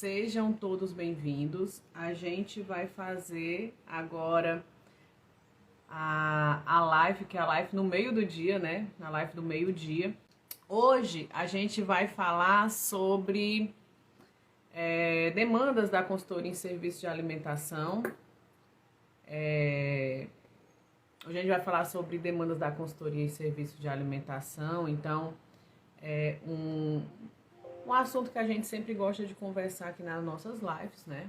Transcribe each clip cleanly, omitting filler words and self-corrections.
Sejam todos bem-vindos. A gente vai fazer agora a live, que é a live no meio do dia, né? Na live do meio-dia. Hoje a gente vai falar sobre demandas da consultoria em serviço de alimentação. Hoje a gente vai falar sobre demandas da consultoria em serviço de alimentação. Então, é um assunto que a gente sempre gosta de conversar aqui nas nossas lives, né?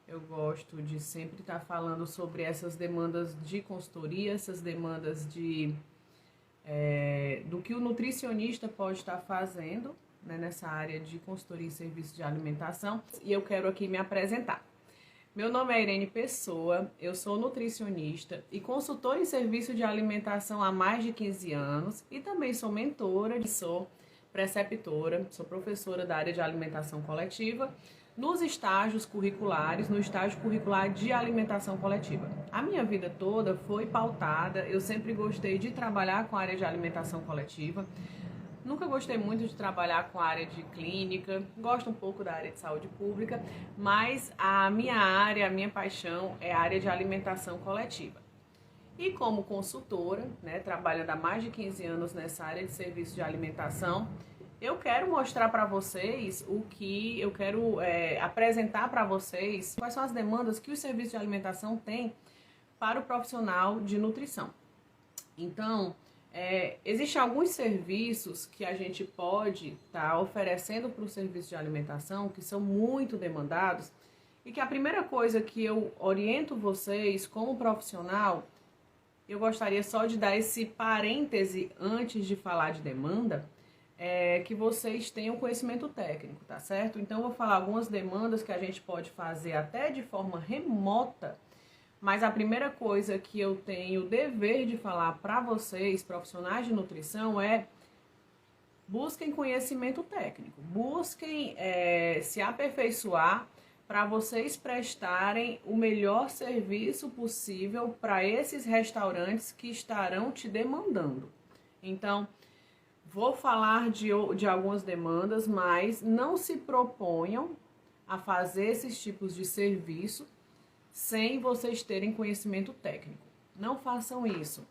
Eu gosto de sempre estar falando sobre essas demandas de consultoria, essas demandas do que o nutricionista pode estar fazendo, né, nessa área de consultoria em serviço de alimentação. E eu quero aqui me apresentar. Meu nome é Irene Pessoa, eu sou nutricionista e consultora em serviço de alimentação há mais de 15 anos e também sou mentora, sou preceptora, sou professora da área de alimentação coletiva nos estágios curriculares, no estágio curricular de alimentação coletiva. A minha vida toda foi pautada, eu sempre gostei de trabalhar com a área de alimentação coletiva. Nunca gostei muito de trabalhar com a área de clínica, gosto um pouco da área de saúde pública, mas a minha área, a minha paixão é a área de alimentação coletiva. E como consultora, né, trabalhando há mais de 15 anos nessa área de serviço de alimentação, eu quero mostrar para vocês apresentar para vocês quais são as demandas que o serviço de alimentação tem para o profissional de nutrição. Então, existem alguns serviços que a gente pode estar oferecendo para o serviço de alimentação que são muito demandados e que a primeira coisa que eu oriento vocês como profissional, eu gostaria só de dar esse parêntese antes de falar de demanda, que vocês tenham conhecimento técnico, tá certo? Então eu vou falar algumas demandas que a gente pode fazer até de forma remota. Mas a primeira coisa que eu tenho o dever de falar para vocês, profissionais de nutrição, é busquem conhecimento técnico, busquem se aperfeiçoar para vocês prestarem o melhor serviço possível para esses restaurantes que estarão te demandando. Então, vou falar de algumas demandas, mas não se proponham a fazer esses tipos de serviço sem vocês terem conhecimento técnico. Não façam isso.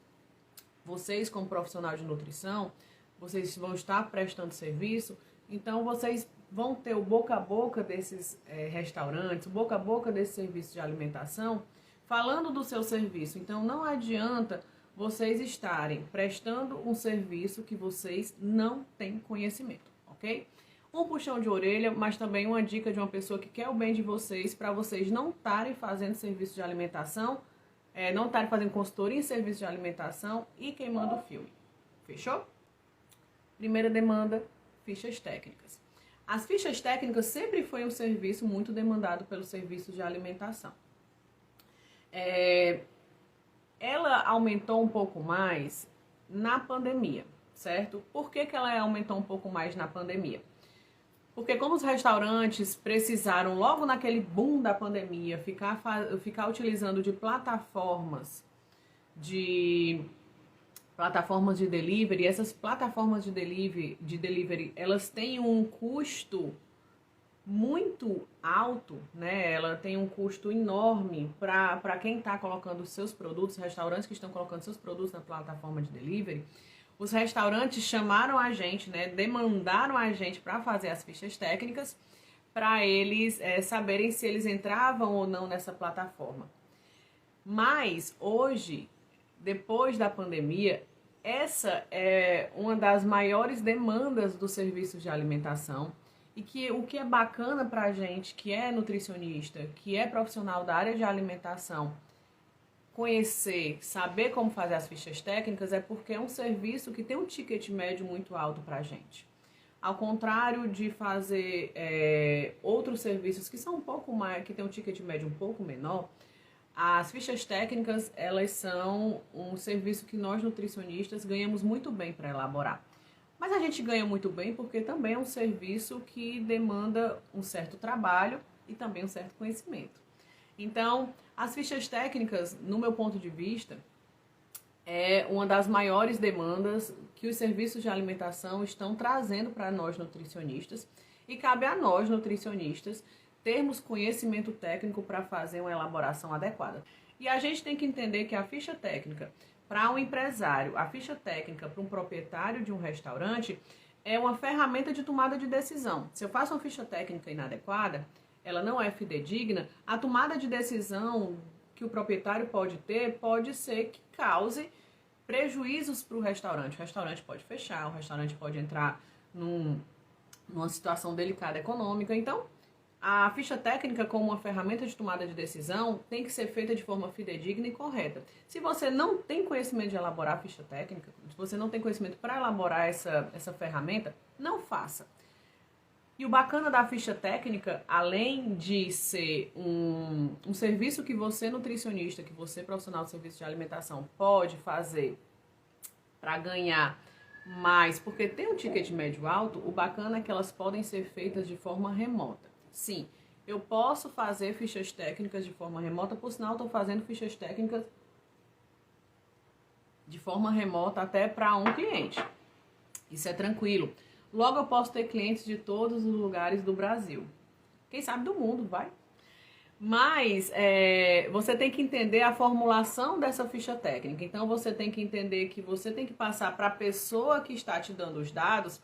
Vocês, como profissional de nutrição, vocês vão estar prestando serviço, então vocês vão ter o boca a boca desses restaurantes, o boca a boca desse serviço de alimentação, falando do seu serviço. Então não adianta vocês estarem prestando um serviço que vocês não têm conhecimento, ok? Um puxão de orelha, mas também uma dica de uma pessoa que quer o bem de vocês, para vocês não estarem fazendo serviço de alimentação, não estarem fazendo consultoria em serviço de alimentação e queimando o filme. Fechou? Primeira demanda, fichas técnicas. As fichas técnicas sempre foi um serviço muito demandado pelo serviço de alimentação. Ela aumentou um pouco mais na pandemia, certo? Por que ela aumentou um pouco mais na pandemia? Porque como os restaurantes precisaram, logo naquele boom da pandemia, ficar utilizando de plataformas de delivery, essas plataformas de delivery, elas têm um custo muito alto, né? Ela tem um custo enorme para quem está colocando seus produtos, restaurantes que estão colocando seus produtos na plataforma de delivery. Os restaurantes chamaram a gente, né, demandaram a gente para fazer as fichas técnicas para eles saberem se eles entravam ou não nessa plataforma. Mas hoje, depois da pandemia, essa é uma das maiores demandas dos serviços de alimentação e que o que é bacana para a gente que é nutricionista, que é profissional da área de alimentação, conhecer, saber como fazer as fichas técnicas, é porque é um serviço que tem um ticket médio muito alto para a gente. Ao contrário de fazer outros serviços que são um pouco mais, que tem um ticket médio um pouco menor, as fichas técnicas, elas são um serviço que nós nutricionistas ganhamos muito bem para elaborar. Mas a gente ganha muito bem porque também é um serviço que demanda um certo trabalho e também um certo conhecimento. Então, as fichas técnicas, no meu ponto de vista, é uma das maiores demandas que os serviços de alimentação estão trazendo para nós nutricionistas E cabe a nós, nutricionistas, termos conhecimento técnico para fazer uma elaboração adequada. E a gente tem que entender que a ficha técnica para um empresário, a ficha técnica para um proprietário de um restaurante é uma ferramenta de tomada de decisão. Se eu faço uma ficha técnica inadequada, ela não é fidedigna, a tomada de decisão que o proprietário pode ter pode ser que cause prejuízos para o restaurante. O restaurante pode fechar, o restaurante pode entrar numa situação delicada econômica. Então, a ficha técnica como uma ferramenta de tomada de decisão tem que ser feita de forma fidedigna e correta. Se você não tem conhecimento de elaborar a ficha técnica, se você não tem conhecimento para elaborar essa ferramenta, não faça. E o bacana da ficha técnica, além de ser um serviço que você, nutricionista, que você, profissional de serviço de alimentação, pode fazer para ganhar mais, porque tem um ticket médio alto, o bacana é que elas podem ser feitas de forma remota. Sim, eu posso fazer fichas técnicas de forma remota, por sinal, estou fazendo fichas técnicas de forma remota até para um cliente. Isso é tranquilo. Logo, eu posso ter clientes de todos os lugares do Brasil. Quem sabe do mundo, vai? Mas você tem que entender a formulação dessa ficha técnica. Então, você tem que entender que você tem que passar para a pessoa que está te dando os dados.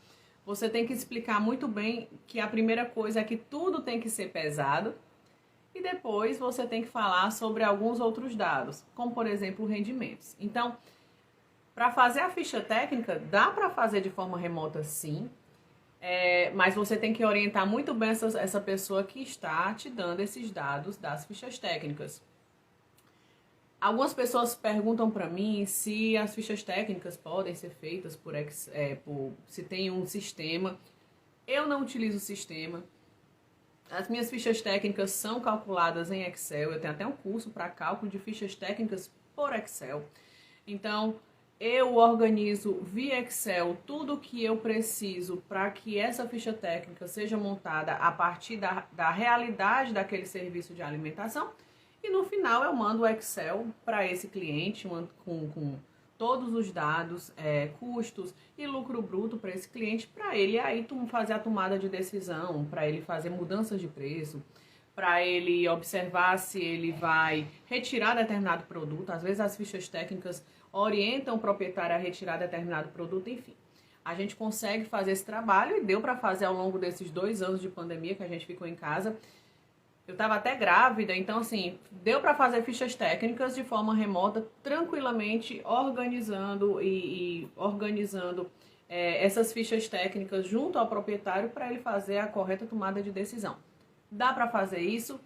Você tem que explicar muito bem que a primeira coisa é que tudo tem que ser pesado. E depois você tem que falar sobre alguns outros dados, como, por exemplo, rendimentos. Então, para fazer a ficha técnica, dá para fazer de forma remota, sim. Mas você tem que orientar muito bem essa pessoa que está te dando esses dados das fichas técnicas. Algumas pessoas perguntam para mim se as fichas técnicas podem ser feitas se tem um sistema. Eu não utilizo o sistema. As minhas fichas técnicas são calculadas em Excel. Eu tenho até um curso para cálculo de fichas técnicas por Excel. Então, eu organizo via Excel tudo que eu preciso para que essa ficha técnica seja montada a partir da realidade daquele serviço de alimentação. E no final eu mando o Excel para esse cliente com todos os dados, custos e lucro bruto para esse cliente, para ele aí fazer a tomada de decisão, para ele fazer mudanças de preço, para ele observar se ele vai retirar determinado produto. Às vezes as fichas técnicas orientam o proprietário a retirar determinado produto, enfim. A gente consegue fazer esse trabalho e deu para fazer ao longo desses 2 anos de pandemia que a gente ficou em casa. Eu estava até grávida, então assim, deu para fazer fichas técnicas de forma remota, tranquilamente, organizando essas fichas técnicas junto ao proprietário para ele fazer a correta tomada de decisão. Dá para fazer isso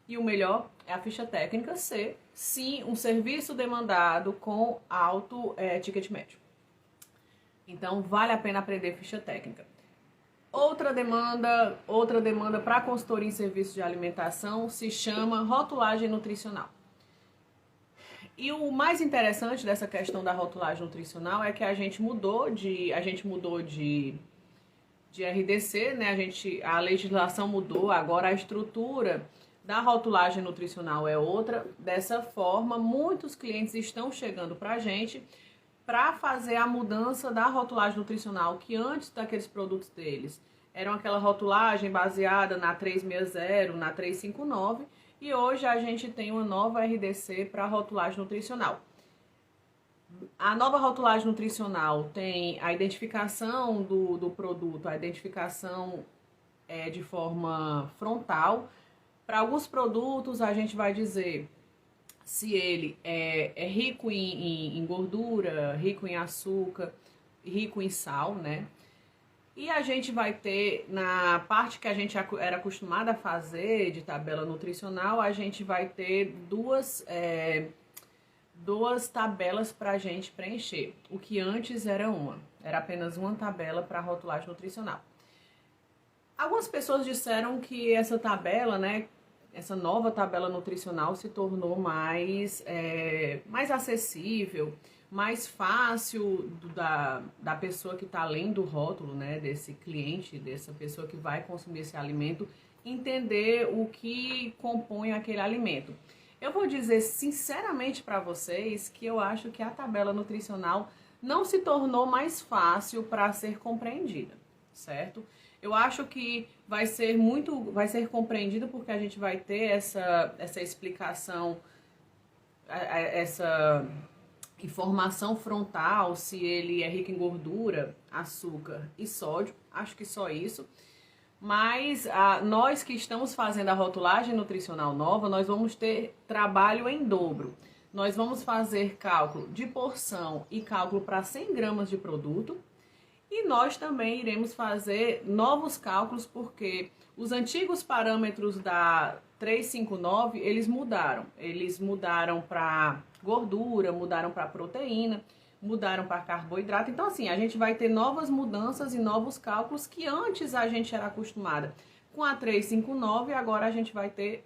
e o melhor é a ficha técnica ser, sim, um serviço demandado com alto ticket médio. Então, vale a pena aprender ficha técnica. Outra demanda para consultoria em serviço de alimentação se chama rotulagem nutricional. E o mais interessante dessa questão da rotulagem nutricional é que a gente mudou de RDC, né? A legislação mudou, agora a estrutura da rotulagem nutricional é outra. Dessa forma, muitos clientes estão chegando para a gente para fazer a mudança da rotulagem nutricional, que antes daqueles produtos deles eram aquela rotulagem baseada na 360, na 359, e hoje a gente tem uma nova RDC para rotulagem nutricional. A nova rotulagem nutricional tem a identificação do produto, a identificação de forma frontal. Para alguns produtos a gente vai dizer se ele é rico em gordura, rico em açúcar, rico em sal, né? E a gente vai ter, na parte que a gente era acostumada a fazer de tabela nutricional, a gente vai ter duas tabelas para a gente preencher. O que antes era apenas uma tabela para rotulagem nutricional. Algumas pessoas disseram que essa tabela, né, essa nova tabela nutricional se tornou mais acessível, mais fácil da pessoa que está lendo o rótulo, né, desse cliente, dessa pessoa que vai consumir esse alimento, entender o que compõe aquele alimento. Eu vou dizer sinceramente para vocês que eu acho que a tabela nutricional não se tornou mais fácil para ser compreendida, certo? Eu acho que vai ser compreendido porque a gente vai ter essa explicação, essa informação frontal, se ele é rico em gordura, açúcar e sódio. Acho que só isso. Mas nós que estamos fazendo a rotulagem nutricional nova, nós vamos ter trabalho em dobro. Nós vamos fazer cálculo de porção e cálculo para 100 gramas de produto. E nós também iremos fazer novos cálculos, porque os antigos parâmetros da 359, eles mudaram. Eles mudaram para gordura, mudaram para proteína, mudaram para carboidrato. Então, assim, a gente vai ter novas mudanças e novos cálculos que antes a gente era acostumada com a 359, agora a gente vai ter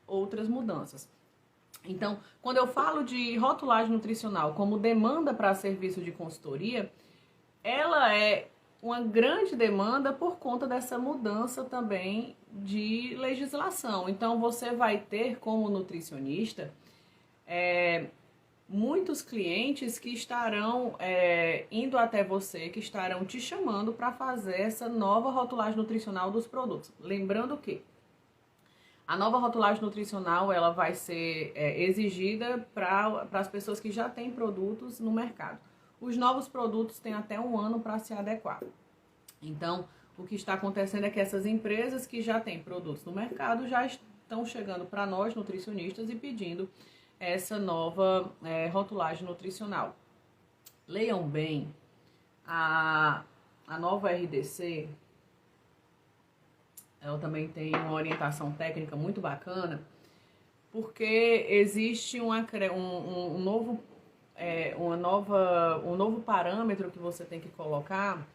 outras mudanças. Então, quando eu falo de rotulagem nutricional como demanda para serviço de consultoria, ela é uma grande demanda por conta dessa mudança também de legislação. Então, você vai ter como nutricionista muitos clientes que estarão indo até você, que estarão te chamando para fazer essa nova rotulagem nutricional dos produtos. Lembrando que a nova rotulagem nutricional ela vai ser exigida para as pessoas que já têm produtos no mercado. Os novos produtos têm até 1 ano para se adequar. Então, o que está acontecendo é que essas empresas que já têm produtos no mercado já estão chegando para nós, nutricionistas, e pedindo essa nova rotulagem nutricional. Leiam bem, a nova RDC, ela também tem uma orientação técnica muito bacana, porque existe um novo parâmetro que você tem que colocar,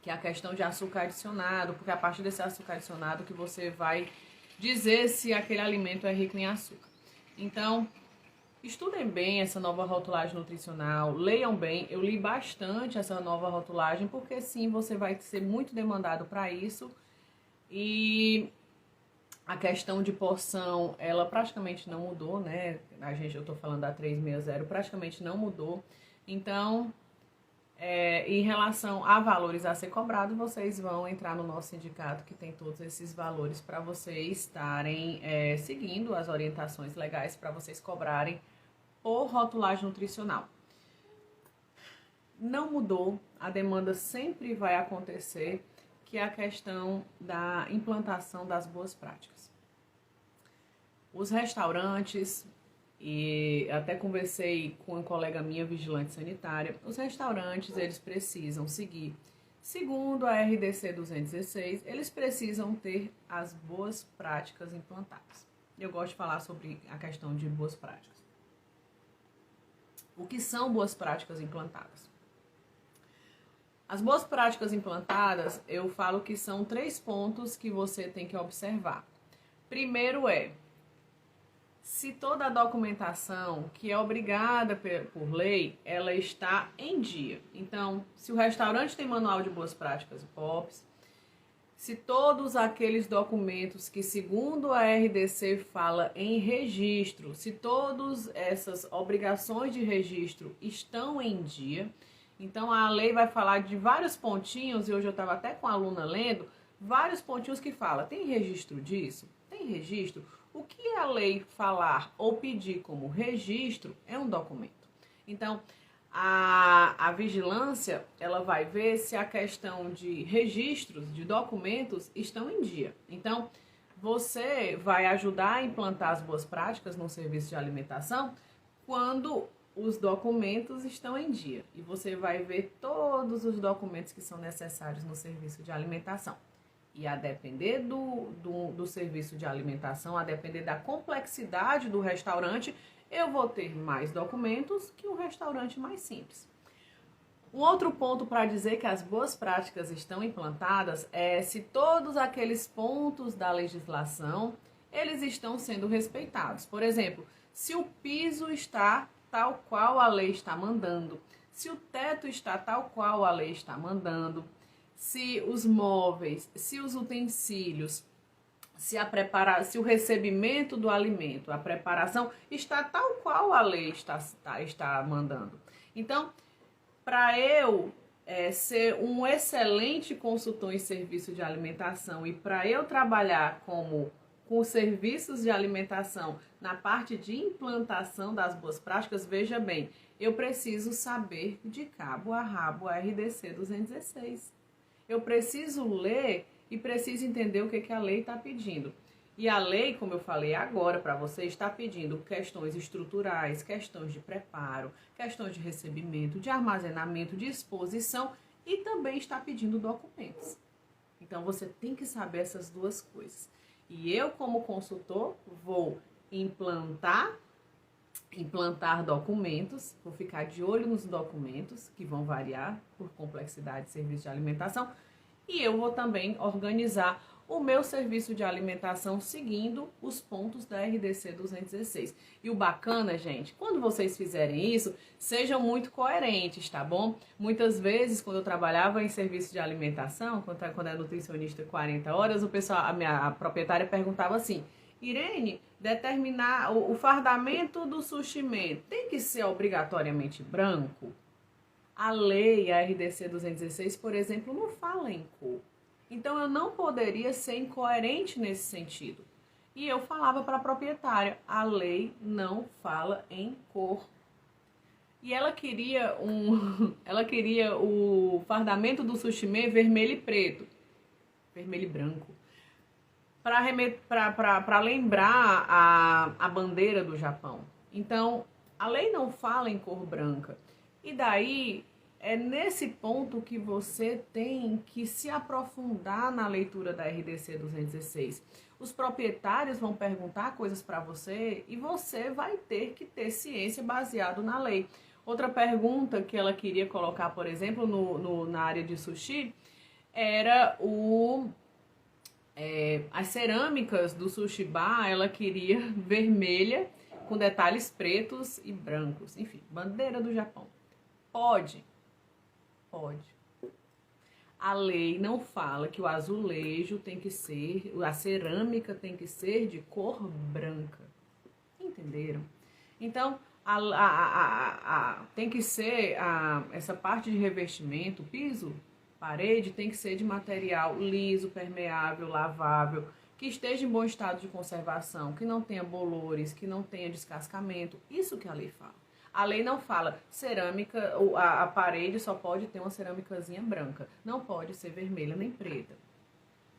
que é a questão de açúcar adicionado, porque a partir desse açúcar adicionado que você vai dizer se aquele alimento é rico em açúcar. Então, estudem bem essa nova rotulagem nutricional, leiam bem. Eu li bastante essa nova rotulagem, porque sim, você vai ser muito demandado para isso. E a questão de porção, ela praticamente não mudou, né? Eu tô falando da 360, praticamente não mudou. Então, em relação a valores a ser cobrado, vocês vão entrar no nosso sindicato, que tem todos esses valores para vocês estarem seguindo as orientações legais para vocês cobrarem por rotulagem nutricional. Não mudou, a demanda sempre vai acontecer, que é a questão da implantação das boas práticas. Os restaurantes, e até conversei com uma colega minha, vigilante sanitária, os restaurantes, eles precisam seguir, segundo a RDC 216, eles precisam ter as boas práticas implantadas. Eu gosto de falar sobre a questão de boas práticas. O que são boas práticas implantadas? As boas práticas implantadas, eu falo que são 3 pontos que você tem que observar. Primeiro se toda a documentação que é obrigada por lei, ela está em dia. Então, se o restaurante tem manual de boas práticas POPs, se todos aqueles documentos que, segundo a RDC, fala em registro, se todas essas obrigações de registro estão em dia, então a lei vai falar de vários pontinhos, e hoje eu estava até com a aluna lendo, vários pontinhos que fala, tem registro disso? Tem registro? O que a lei falar ou pedir como registro é um documento. Então, a vigilância, ela vai ver se a questão de registros, de documentos, estão em dia. Então, você vai ajudar a implantar as boas práticas no serviço de alimentação quando os documentos estão em dia. E você vai ver todos os documentos que são necessários no serviço de alimentação. E a depender do serviço de alimentação, a depender da complexidade do restaurante, eu vou ter mais documentos que um restaurante mais simples. Um outro ponto para dizer que as boas práticas estão implantadas é se todos aqueles pontos da legislação, eles estão sendo respeitados. Por exemplo, se o piso está tal qual a lei está mandando, se o teto está tal qual a lei está mandando, se os móveis, se os utensílios, se o recebimento do alimento, a preparação, está tal qual a lei está mandando. Então, para eu ser um excelente consultor em serviço de alimentação, e para eu trabalhar com serviços de alimentação na parte de implantação das boas práticas, veja bem, eu preciso saber de cabo a rabo a RDC 216. Eu preciso ler e preciso entender o que a lei está pedindo. E a lei, como eu falei agora para vocês, está pedindo questões estruturais, questões de preparo, questões de recebimento, de armazenamento, de exposição, e também está pedindo documentos. Então você tem que saber essas duas coisas. E eu, como consultor, vou implantar documentos, vou ficar de olho nos documentos, que vão variar por complexidade de serviço de alimentação, e eu vou também organizar o meu serviço de alimentação seguindo os pontos da RDC 216. E o bacana, gente, quando vocês fizerem isso, sejam muito coerentes, tá bom? Muitas vezes, quando eu trabalhava em serviço de alimentação, quando era nutricionista 40 horas, a proprietária perguntava assim: Irene, determinar o fardamento do sushi man tem que ser obrigatoriamente branco? A lei, a RDC 216, por exemplo, não fala em cor. Então, eu não poderia ser incoerente nesse sentido. E eu falava para a proprietária: a lei não fala em cor. E ela queria o fardamento do sushi man vermelho e preto, vermelho e branco, para lembrar a bandeira do Japão. Então, a lei não fala em cor branca. E daí, é nesse ponto que você tem que se aprofundar na leitura da RDC 216. Os proprietários vão perguntar coisas para você e você vai ter que ter ciência baseado na lei. Outra pergunta que ela queria colocar, por exemplo, na área de sushi, era as cerâmicas do sushi bar. Ela queria vermelha com detalhes pretos e brancos. Enfim, bandeira do Japão. Pode. A lei não fala que o azulejo tem que ser, a cerâmica tem que ser de cor branca. Entenderam? Então, tem que ser essa parte de revestimento, piso, parede, tem que ser de material liso, permeável, lavável, que esteja em bom estado de conservação, que não tenha bolores, que não tenha descascamento. Isso que a lei fala. A lei não fala cerâmica, a parede só pode ter uma cerâmicazinha branca. Não pode ser vermelha nem preta.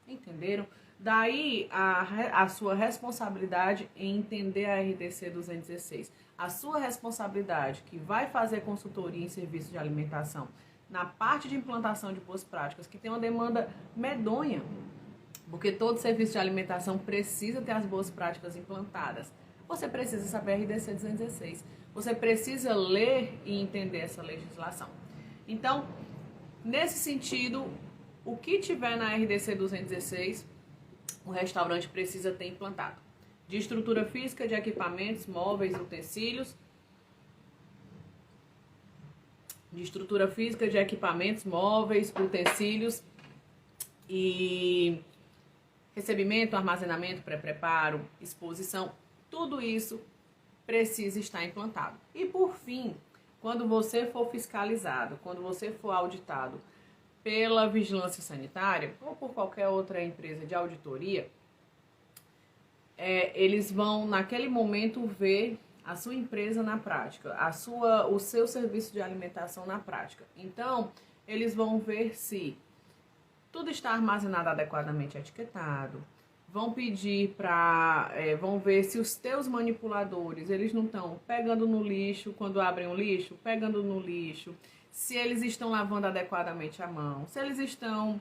Entenderam? Daí a sua responsabilidade em entender a RDC 216. A sua responsabilidade, que vai fazer consultoria em serviço de alimentação, na parte de implantação de boas práticas, que tem uma demanda medonha, porque todo serviço de alimentação precisa ter as boas práticas implantadas. Você precisa saber a RDC 216. Você precisa ler e entender essa legislação. Então, nesse sentido, o que tiver na RDC 216, o restaurante precisa ter implantado. De estrutura física, de equipamentos, móveis, utensílios. De estrutura física, de equipamentos, móveis, utensílios e recebimento, armazenamento, pré-preparo, exposição. Tudo isso precisa estar implantado. E por fim, quando você for fiscalizado, quando você for auditado pela vigilância sanitária ou por qualquer outra empresa de auditoria, eles vão naquele momento ver a sua empresa na prática, o seu serviço de alimentação na prática. Então, eles vão ver se tudo está armazenado adequadamente etiquetado. Vão pedir vão ver se os teus manipuladores, eles não estão pegando no lixo, quando abrem o lixo, pegando no lixo, se eles estão lavando adequadamente a mão, se eles estão,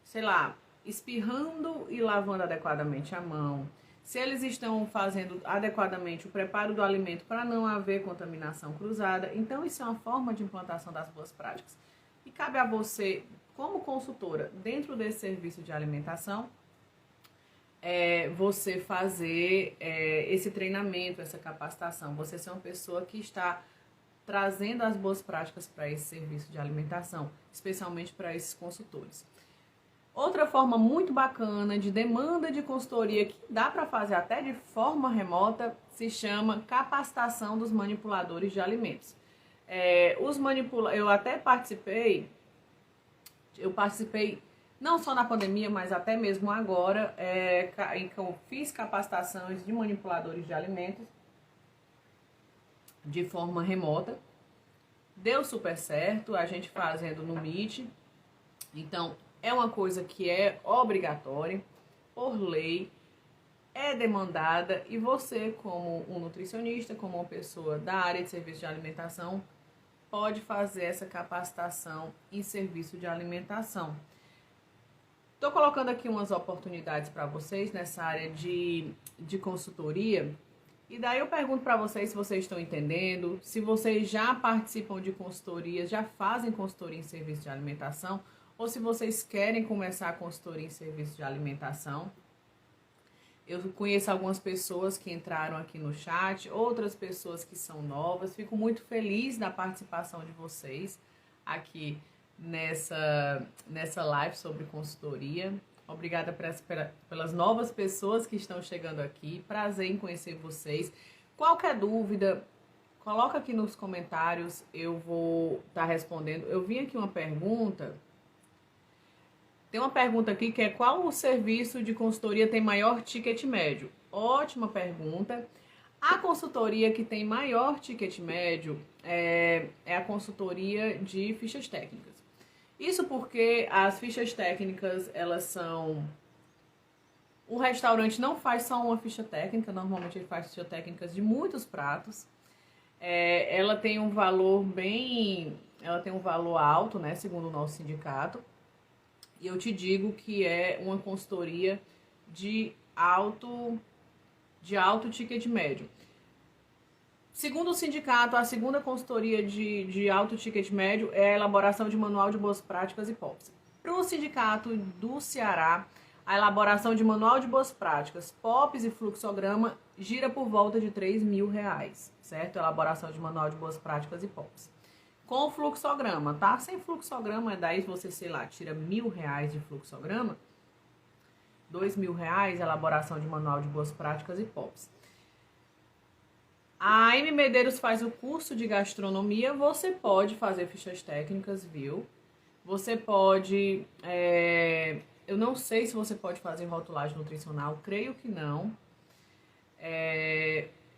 sei lá, espirrando e lavando adequadamente a mão, se eles estão fazendo adequadamente o preparo do alimento para não haver contaminação cruzada. Então, isso é uma forma de implantação das boas práticas. E cabe a você, como consultora, dentro desse serviço de alimentação, você fazer esse treinamento, essa capacitação, você ser uma pessoa que está trazendo as boas práticas para esse serviço de alimentação, especialmente para esses consultores. Outra forma muito bacana de demanda de consultoria, que dá para fazer até de forma remota, se chama capacitação dos manipuladores de alimentos. Eu até participei Eu participei não só na pandemia, mas até mesmo agora, em que eu fiz capacitações de manipuladores de alimentos de forma remota. Deu super certo, a gente fazendo no Meet. Então, é uma coisa que é obrigatória, por lei, é demandada, e você, como um nutricionista, como uma pessoa da área de serviço de alimentação, pode fazer essa capacitação em serviço de alimentação. Estou colocando aqui umas oportunidades para vocês nessa área de consultoria. E daí eu pergunto para vocês se vocês estão entendendo, se vocês já participam de consultorias, já fazem consultoria em serviço de alimentação, ou se vocês querem começar a consultoria em serviço de alimentação. Eu conheço algumas pessoas que entraram aqui no chat, outras pessoas que são novas. Fico muito feliz da participação de vocês aqui nessa live sobre consultoria. Obrigada pelas novas pessoas que estão chegando aqui. Prazer em conhecer vocês. Qualquer dúvida, coloca aqui nos comentários, eu vou estar respondendo. Eu vi aqui uma pergunta. Tem uma pergunta aqui que é: qual o serviço de consultoria tem maior ticket médio? Ótima pergunta. A consultoria que tem maior ticket médio é a consultoria de fichas técnicas. Isso porque as fichas técnicas, elas são... Um restaurante não faz só uma ficha técnica, normalmente ele faz fichas técnicas de muitos pratos. Ela tem um valor alto, né, segundo o nosso sindicato. E eu te digo que é uma consultoria de alto ticket médio. Segundo o sindicato, a segunda consultoria de alto ticket médio é a elaboração de manual de boas práticas e POPs. Para o sindicato do Ceará, a elaboração de manual de boas práticas, POPs e fluxograma gira por volta de R$3.000, certo? Elaboração de manual de boas práticas e POPs. Com fluxograma, tá? Sem fluxograma, daí você, sei lá, tira R$1.000 de fluxograma, R$2.000, elaboração de manual de boas práticas e POPs. A M. Medeiros faz o curso de gastronomia. Você pode fazer fichas técnicas, viu? Você pode... eu não sei se você pode fazer rotulagem nutricional, creio que não.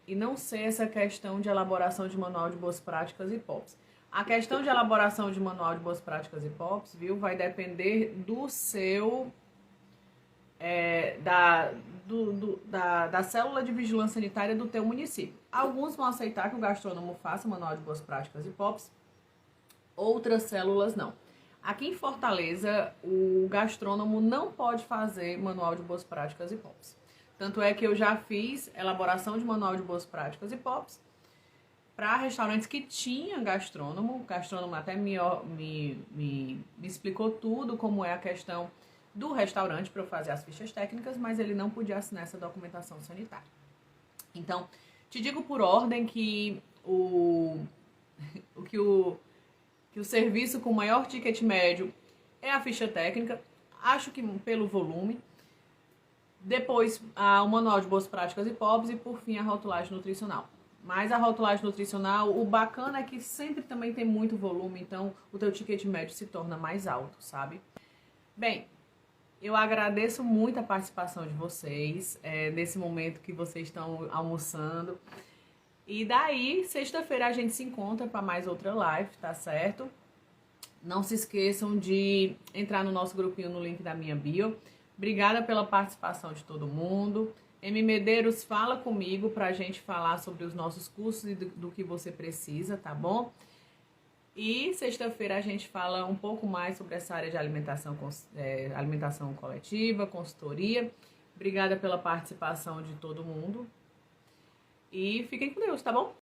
E não sei essa questão de elaboração de manual de boas práticas e POPs. A questão de elaboração de manual de boas práticas e POPs, viu, vai depender do seu... da célula de vigilância sanitária do teu município. Alguns vão aceitar que o gastrônomo faça manual de boas práticas e POPs, outras células não. Aqui em Fortaleza, o gastrônomo não pode fazer manual de boas práticas e POPs. Tanto é que eu já fiz elaboração de manual de boas práticas e POPs para restaurantes que tinham gastrônomo. O gastrônomo até me explicou tudo, como é a questão do restaurante para eu fazer as fichas técnicas, mas ele não podia assinar essa documentação sanitária. Então, te digo por ordem que o serviço com maior ticket médio é a ficha técnica, acho que pelo volume. Depois, o manual de boas práticas e POPs e, por fim, a rotulagem nutricional. Mas a rotulagem nutricional, o bacana é que sempre também tem muito volume, então o teu ticket médio se torna mais alto, sabe? Bem, eu agradeço muito a participação de vocês, nesse momento que vocês estão almoçando. E daí, sexta-feira a gente se encontra para mais outra live, tá certo? Não se esqueçam de entrar no nosso grupinho no link da minha bio. Obrigada pela participação de todo mundo. M. Medeiros, fala comigo pra gente falar sobre os nossos cursos e do que você precisa, tá bom? E sexta-feira a gente fala um pouco mais sobre essa área de alimentação coletiva, consultoria. Obrigada pela participação de todo mundo. E fiquem com Deus, tá bom?